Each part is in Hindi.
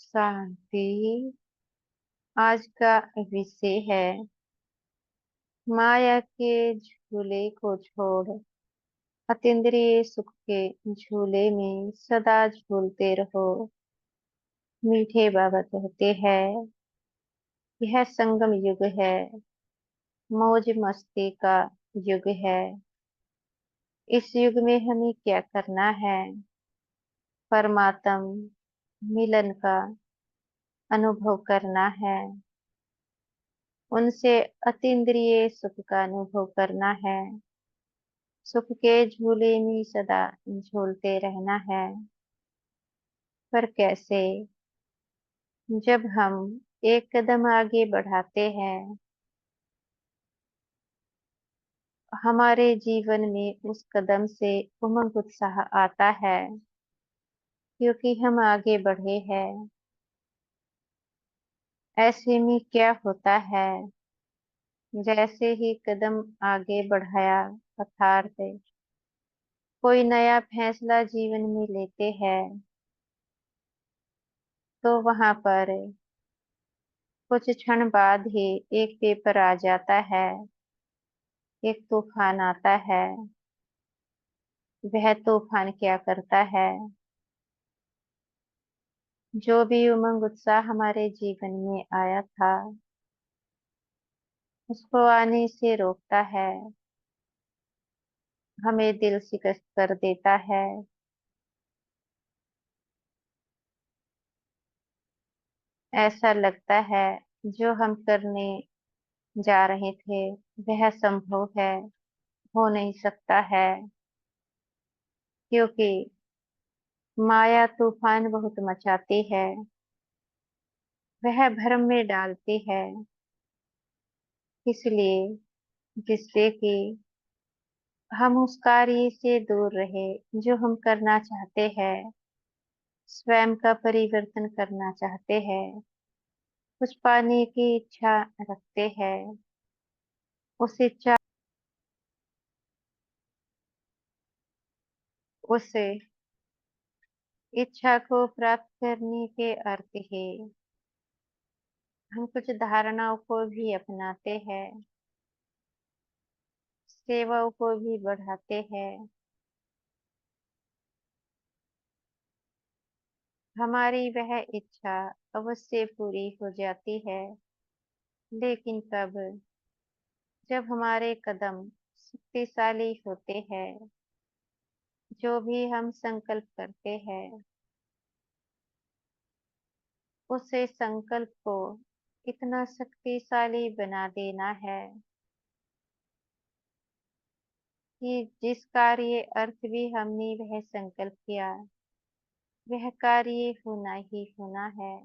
शांति। आज का विषय है माया के झूले को छोड़ अतीन्द्रिय सुख के झूले में सदा झूलते रहो। मीठे बाबा कहते हैं यह संगम युग है, मौज मस्ती का युग है। इस युग में हमें क्या करना है? परमात्म मिलन का अनुभव करना है, उनसे अतीन्द्रिय सुख का अनुभव करना है, सुख के झूले में सदा झूलते रहना है। पर कैसे? जब हम एक कदम आगे बढ़ाते हैं, हमारे जीवन में उस कदम से उमंग उत्साह आता है, क्योंकि हम आगे बढ़े हैं। ऐसे में क्या होता है? जैसे ही कदम आगे बढ़ाया अर्थात कोई नया फैसला जीवन में लेते हैं, तो वहां पर कुछ क्षण बाद ही एक पेपर आ जाता है, एक तूफान आता है। वह तूफान क्या करता है? जो भी उमंग उत्साह हमारे जीवन में आया था, उसको आने से रोकता है, हमें दिल शिकस्त कर देता है। ऐसा लगता है जो हम करने जा रहे थे वह संभव है, हो नहीं सकता है, क्योंकि माया तूफान बहुत मचाती है। वह भ्रम में डालती है, इसलिए जिससे कि हम उस कार्य से दूर रहे जो हम करना चाहते हैं, स्वयं का परिवर्तन करना चाहते हैं, कुछ पाने की इच्छा रखते हैं। उस इच्छा को प्राप्त करने के अर्थ ही हम कुछ धारणाओं को भी अपनाते हैं, सेवाओं को भी बढ़ाते हैं। हमारी वह इच्छा अवश्य पूरी हो जाती है, लेकिन कब? जब हमारे कदम शक्तिशाली होते हैं। जो भी हम संकल्प करते हैं, उसे संकल्प को इतना शक्तिशाली बना देना है कि जिस कार्य अर्थ भी हमने वह संकल्प किया, वह कार्य होना ही होना है।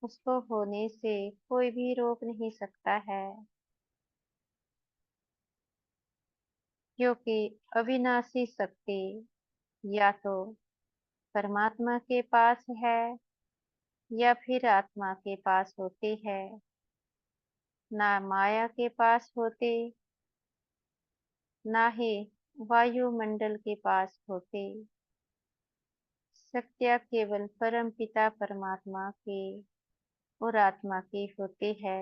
उसको होने से कोई भी रोक नहीं सकता है, क्योंकि अविनाशी शक्ति या तो परमात्मा के पास है या फिर आत्मा के पास होती है। ना माया के पास होती, ना ही वायुमंडल के पास होती। शक्तियाँ केवल परम पिता परमात्मा की और आत्मा की होती है।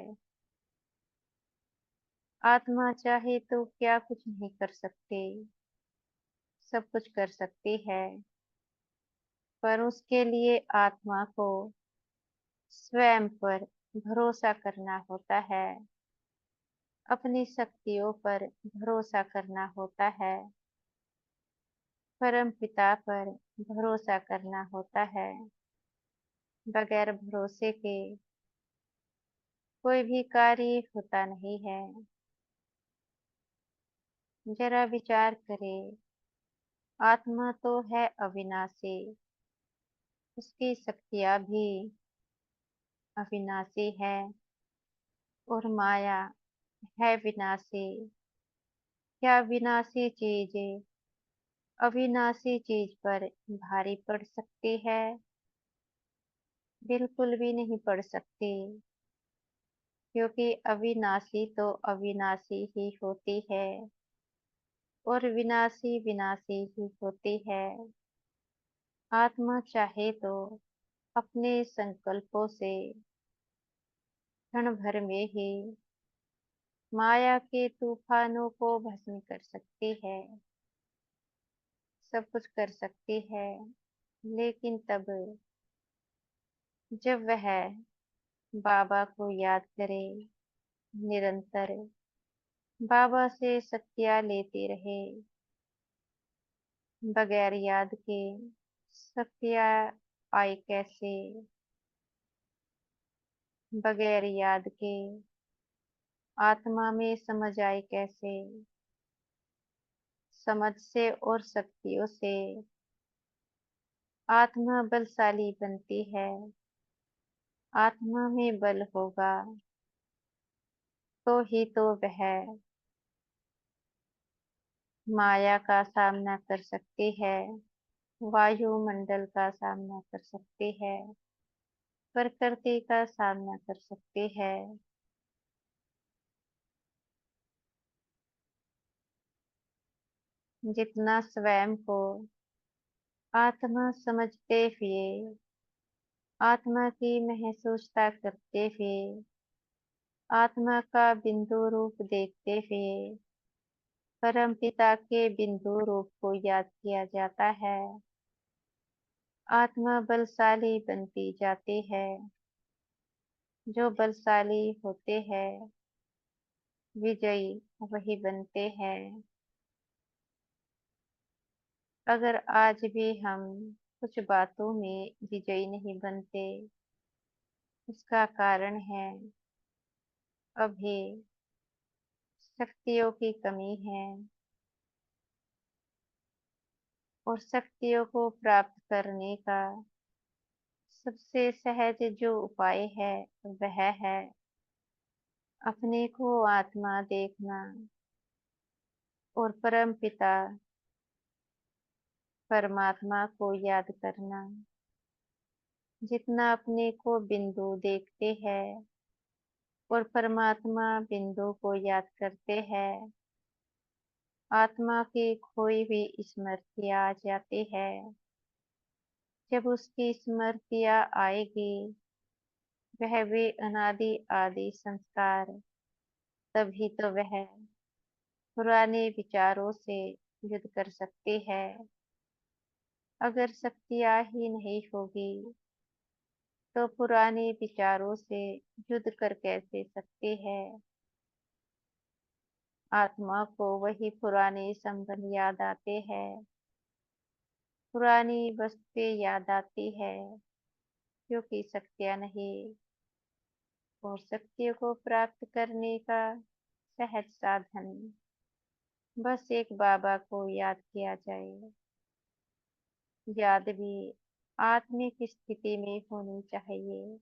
आत्मा चाहे तो क्या कुछ नहीं कर सकती, सब कुछ कर सकती है, पर उसके लिए आत्मा को स्वयं पर भरोसा करना होता है, अपनी शक्तियों पर भरोसा करना होता है, परम पिता पर भरोसा करना होता है। बगैर भरोसे के कोई भी कार्य होता नहीं है। जरा विचार करें, आत्मा तो है अविनाशी, उसकी शक्तियाँ भी अविनाशी है, और माया है विनाशी। क्या विनाशी चीज अविनाशी चीज पर भारी पड़ सकती है? बिल्कुल भी नहीं पड़ सकती, क्योंकि अविनाशी तो अविनाशी ही होती है और विनाशी विनाशी ही होती है। आत्मा चाहे तो अपने संकल्पों से क्षण भर में ही माया के तूफानों को भस्म कर सकती है, सब कुछ कर सकती है। लेकिन तब जब वह बाबा को याद करे, निरंतर बाबा से शक्तियाँ लेते रहे, बगैर याद के शक्तियाँ आए कैसे, बगैर याद के आत्मा में समझ आए कैसे, समझ से और शक्तियों से आत्मा बलशाली बनती है। आत्मा में बल होगा तो ही तो वह माया का सामना कर सकती है, वायुमंडल का सामना कर सकती है, प्रकृति का सामना कर सकती है। जितना स्वयं को आत्मा समझते हुए, आत्मा की महसूसता करते हुए, आत्मा का बिंदु रूप देखते हुए परम पिता के बिंदु रूप को याद किया जाता है, आत्मा बलशाली बनती जाती है। जो बलशाली होते हैं, विजयी वही बनते हैं। अगर आज भी हम कुछ बातों में विजयी नहीं बनते, उसका कारण है अभी शक्तियों की कमी है, और शक्तियों को प्राप्त करने का सबसे सहज जो उपाय है वह है अपने को आत्मा देखना और परम पिता परमात्मा को याद करना। जितना अपने को बिंदु देखते हैं और परमात्मा बिंदु को याद करते हैं, आत्मा की खोई हुई स्मृतियाँ आ जाती है। जब उसकी स्मृतियाँ आएगी, वह भी अनादि आदि संस्कार, तभी तो वह पुराने विचारों से युद्ध कर सकती है। अगर शक्तियाँ ही नहीं होगी तो पुराने विचारों से युद्ध कर कैसे सकती है। आत्मा को वही पुराने संबंध याद आते हैं, पुरानी वस्तुएं याद आती है, क्योंकि शक्तियाँ नहीं। और शक्तियों को प्राप्त करने का सहज साधन बस एक बाबा को याद किया जाए। याद भी आत्मिक स्थिति में होनी चाहिए।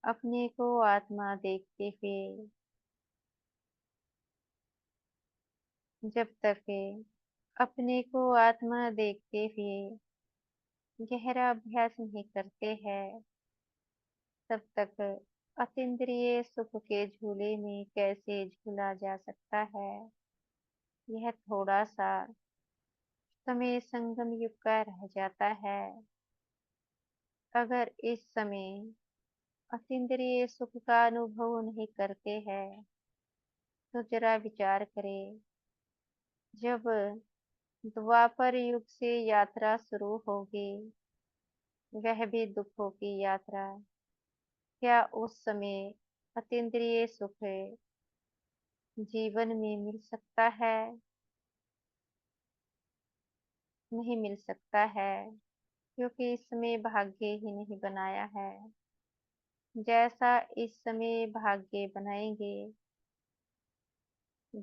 अपने को आत्मा देखते हुए जब तक अपने को आत्मा देखते हुए गहरा अभ्यास नहीं करते हैं, तब तक अतीन्द्रिय सुख के झूले में कैसे झूला जा सकता है। यह थोड़ा सा समय संगम युग का रह जाता है। अगर इस समय अतीन्द्रिय सुख का अनुभव नहीं करते हैं, तो जरा विचार करें, जब द्वापर युग से यात्रा शुरू होगी, वह भी दुखों की यात्रा, क्या उस समय अतीन्द्रिय सुख जीवन में मिल सकता है? नहीं मिल सकता है, क्योंकि इस समय भाग्य ही नहीं बनाया है। जैसा इस समय भाग्य बनाएंगे,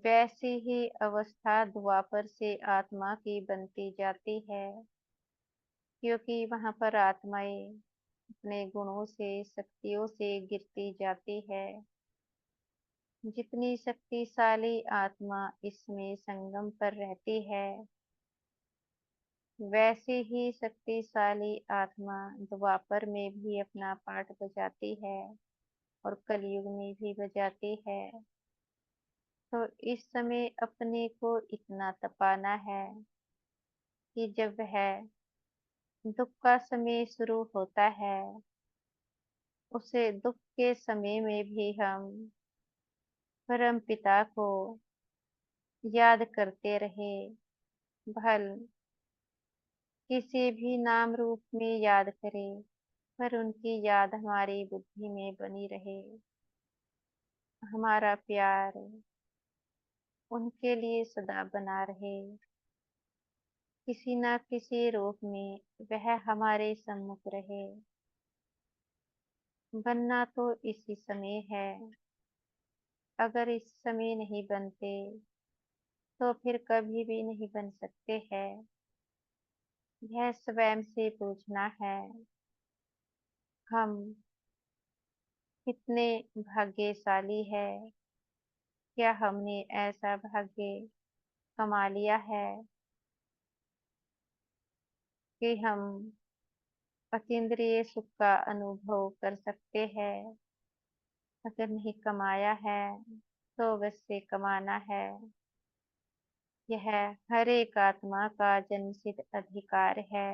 वैसी ही अवस्था द्वापर से आत्मा की बनती जाती है, क्योंकि वहां पर आत्माएं अपने गुणों से, शक्तियों से गिरती जाती है। जितनी शक्तिशाली आत्मा इसमें संगम पर रहती है, वैसे ही शक्तिशाली आत्मा द्वापर में भी अपना पाठ बजाती है और कलयुग में भी बजाती है। तो इस समय अपने को इतना तपाना है कि जब वह दुख का समय शुरू होता है, उसे दुख के समय में भी हम परम पिता को याद करते रहे। भल किसी भी नाम रूप में याद करें, पर उनकी याद हमारी बुद्धि में बनी रहे। हमारा प्यार उनके लिए सदा बना रहे। किसी न किसी रूप में वह हमारे सम्मुख रहे। बनना तो इसी समय है। अगर इस समय नहीं बनते तो फिर कभी भी नहीं बन सकते हैं। यह स्वयं से पूछना है, हम कितने भाग्यशाली है। क्या हमने ऐसा भाग्य कमा लिया है कि हम अतीन्द्रिय सुख का अनुभव कर सकते हैं। अगर नहीं कमाया है तो बस से कमाना है। यह हर एक आत्मा का जन्मसिद्ध अधिकार है।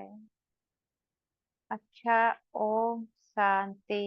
अच्छा, ओम शांति।